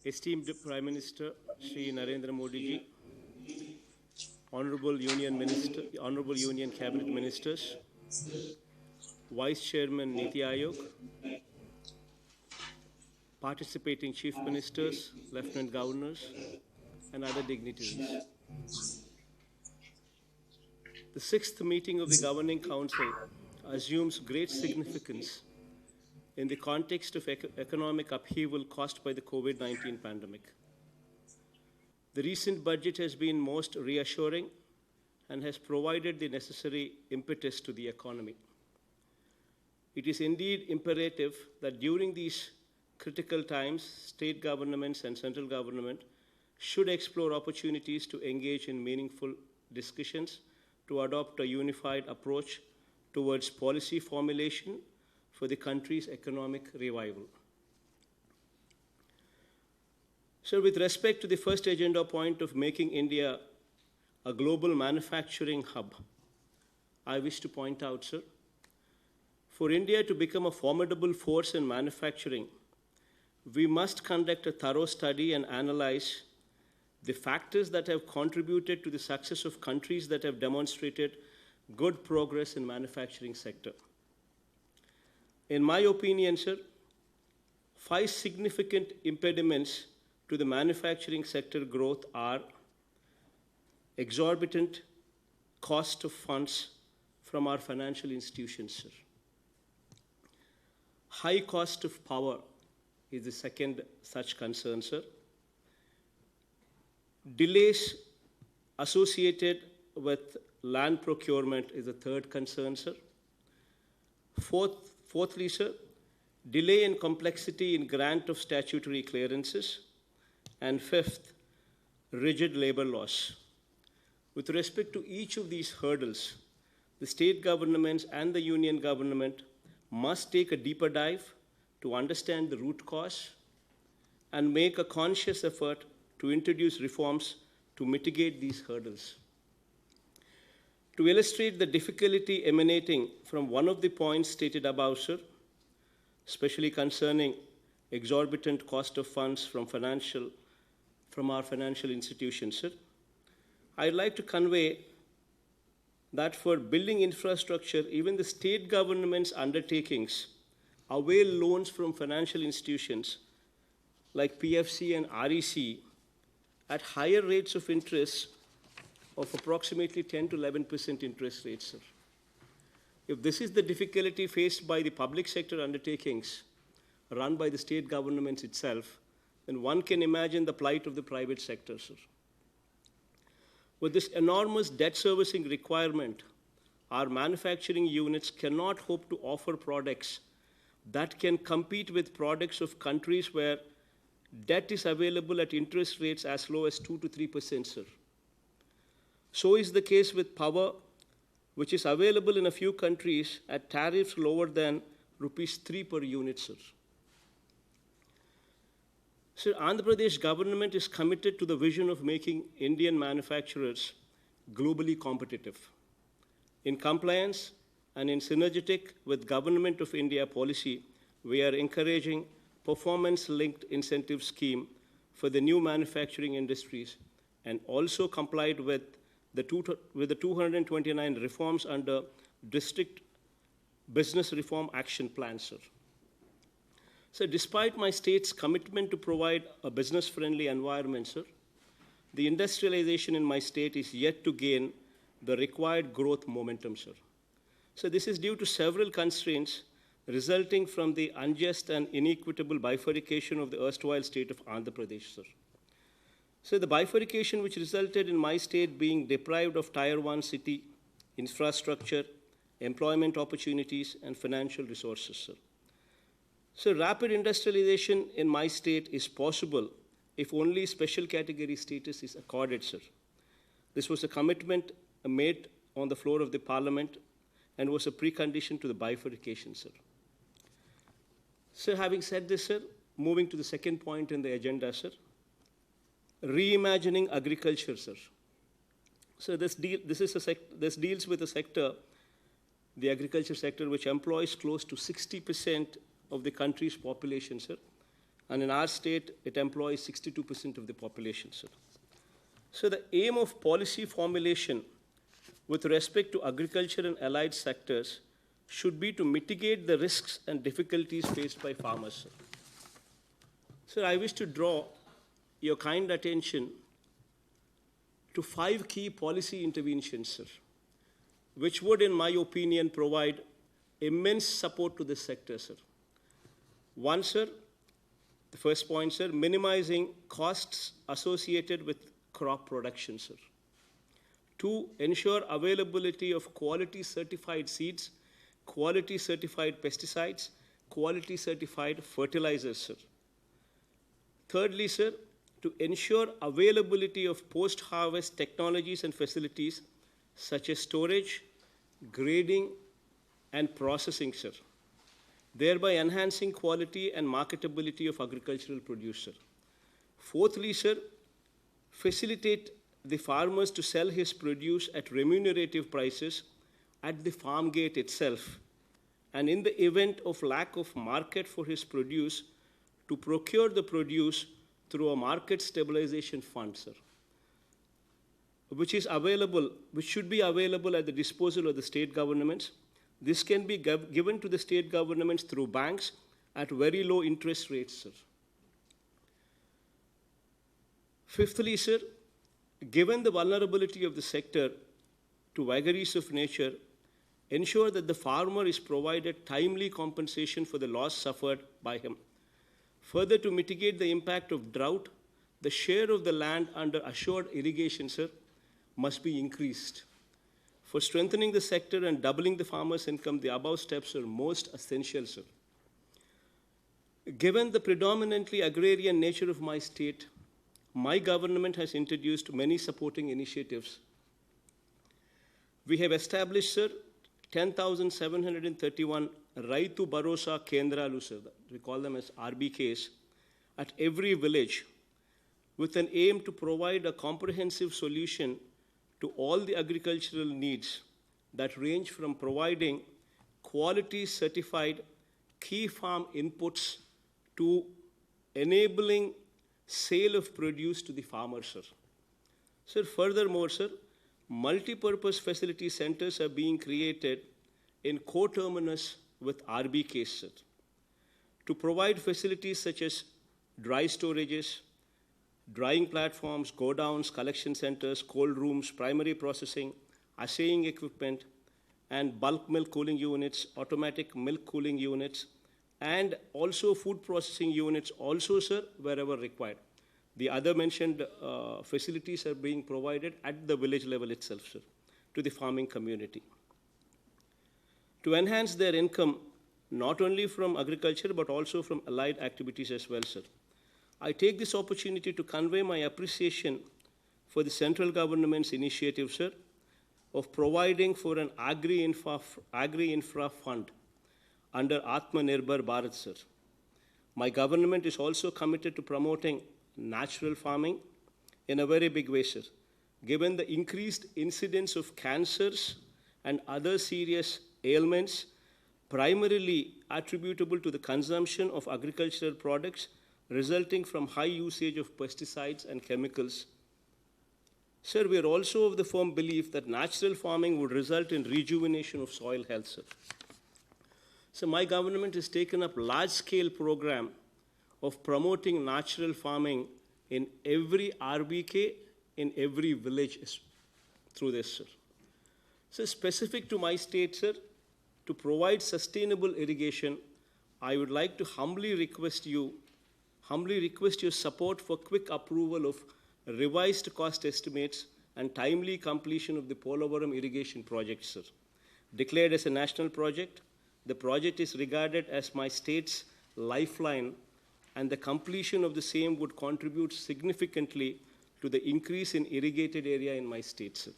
Esteemed Prime Minister Shri Narendra Modi ji, Honorable Union Cabinet Ministers, Vice Chairman Niti Aayog, participating Chief Ministers, Lieutenant Governors, and other dignitaries. The sixth meeting of the Governing Council assumes great significance in the context of economic upheaval caused by the COVID-19 pandemic. The recent budget has been most reassuring and has provided the necessary impetus to the economy. It is indeed imperative that during these critical times, state governments and central government should explore opportunities to engage in meaningful discussions to adopt a unified approach towards policy formulation for the country's economic revival. So, with respect to the first agenda point of making India a global manufacturing hub, I wish to point out, sir, for India to become a formidable force in manufacturing, we must conduct a thorough study and analyze the factors that have contributed to the success of countries that have demonstrated good progress in manufacturing sector. In my opinion, sir, 5 significant impediments to the manufacturing sector growth are exorbitant cost of funds from our financial institutions, sir. High cost of power is the second such concern, sir. Delays associated with land procurement is the third concern, sir. Fourthly, sir, delay in complexity in grant of statutory clearances. And fifth, rigid labor laws. With respect to each of these hurdles, the state governments and the union government must take a deeper dive to understand the root cause and make a conscious effort to introduce reforms to mitigate these hurdles. To illustrate the difficulty emanating from one of the points stated above, sir, especially concerning exorbitant cost of funds from our financial institutions, sir, I'd like to convey that for building infrastructure, even the state government's undertakings avail loans from financial institutions like PFC and REC at higher rates of interest of approximately 10 to 11% interest rates, sir. If this is the difficulty faced by the public sector undertakings run by the state governments itself, then one can imagine the plight of the private sector, sir. With this enormous debt servicing requirement, our manufacturing units cannot hope to offer products that can compete with products of countries where debt is available at interest rates as low as 2 to 3%, sir. So is the case with power, which is available in a few countries at tariffs lower than rupees 3 per unit, sir. Sir, Andhra Pradesh government is committed to the vision of making Indian manufacturers globally competitive. In compliance and in synergetic with Government of India policy, we are encouraging performance-linked incentive scheme for the new manufacturing industries and also complied with the 229 reforms under District Business Reform Action Plan, sir. So despite my state's commitment to provide a business-friendly environment, sir, the industrialization in my state is yet to gain the required growth momentum, sir. So this is due to several constraints resulting from the unjust and inequitable bifurcation of the erstwhile state of Andhra Pradesh, sir. So the bifurcation which resulted in my state being deprived of Tier 1 city, infrastructure, employment opportunities, and financial resources, sir. So rapid industrialization in my state is possible if only special category status is accorded, sir. This was a commitment made on the floor of the parliament and was a precondition to the bifurcation, sir. So having said this, sir, moving to the second point in the agenda, sir, reimagining agriculture, sir. So this deals with a sector, the agriculture sector, which employs close to 60% of the country's population, sir, And in our state, it employs 62% of the population, sir. So the aim of policy formulation with respect to agriculture and allied sectors should be to mitigate the risks and difficulties faced by farmers, sir. Sir, I wish to draw your kind attention to 5 key policy interventions, sir, which would, in my opinion, provide immense support to this sector, sir. One, sir, the first point, sir, minimizing costs associated with crop production, sir. 2, ensure availability of quality certified seeds, quality certified pesticides, quality certified fertilizers, sir. Thirdly, sir, to ensure availability of post-harvest technologies and facilities such as storage, grading, and processing, sir, thereby enhancing quality and marketability of agricultural produce, sir. Fourthly, sir, facilitate the farmers to sell his produce at remunerative prices at the farm gate itself, and in the event of lack of market for his produce, to procure the produce through a market stabilization fund, sir, which should be available at the disposal of the state governments. This can be given to the state governments through banks at very low interest rates, sir. Fifthly, sir, given the vulnerability of the sector to vagaries of nature, ensure that the farmer is provided timely compensation for the loss suffered by him. Further, to mitigate the impact of drought, the share of the land under assured irrigation, sir, must be increased. For strengthening the sector and doubling the farmer's income, the above steps are most essential, sir. Given the predominantly agrarian nature of my state, my government has introduced many supporting initiatives. We have established, sir, 10,731 Raitu Bharosa Kendralu, sir, we call them as RBKs, at every village, with an aim to provide a comprehensive solution to all the agricultural needs that range from providing quality certified key farm inputs to enabling sale of produce to the farmer, sir. Sir, furthermore, sir, multi-purpose facility centers are being created in coterminous with RBKs, sir, to provide facilities such as dry storages, drying platforms, godowns, collection centers, cold rooms, primary processing, assaying equipment, and bulk milk cooling units, automatic milk cooling units, and also food processing units also, sir, wherever required. The other mentioned facilities are being provided at the village level itself, sir, to the farming community. To enhance their income, not only from agriculture, but also from allied activities as well, sir. I take this opportunity to convey my appreciation for the central government's initiative, sir, of providing for an agri-infra fund under Atmanirbhar Bharat, sir. My government is also committed to promoting natural farming in a very big way, sir, given the increased incidence of cancers and other serious ailments primarily attributable to the consumption of agricultural products resulting from high usage of pesticides and chemicals. Sir, we are also of the firm belief that natural farming would result in rejuvenation of soil health, sir. So my government has taken up large-scale program of promoting natural farming in every RBK, in every village through this, sir. So specific to my state, sir, to provide sustainable irrigation, I would like to humbly request your support for quick approval of revised cost estimates and timely completion of the Polavaram irrigation project, sir. Declared as a national project, the project is regarded as my state's lifeline, and the completion of the same would contribute significantly to the increase in irrigated area in my state, sir.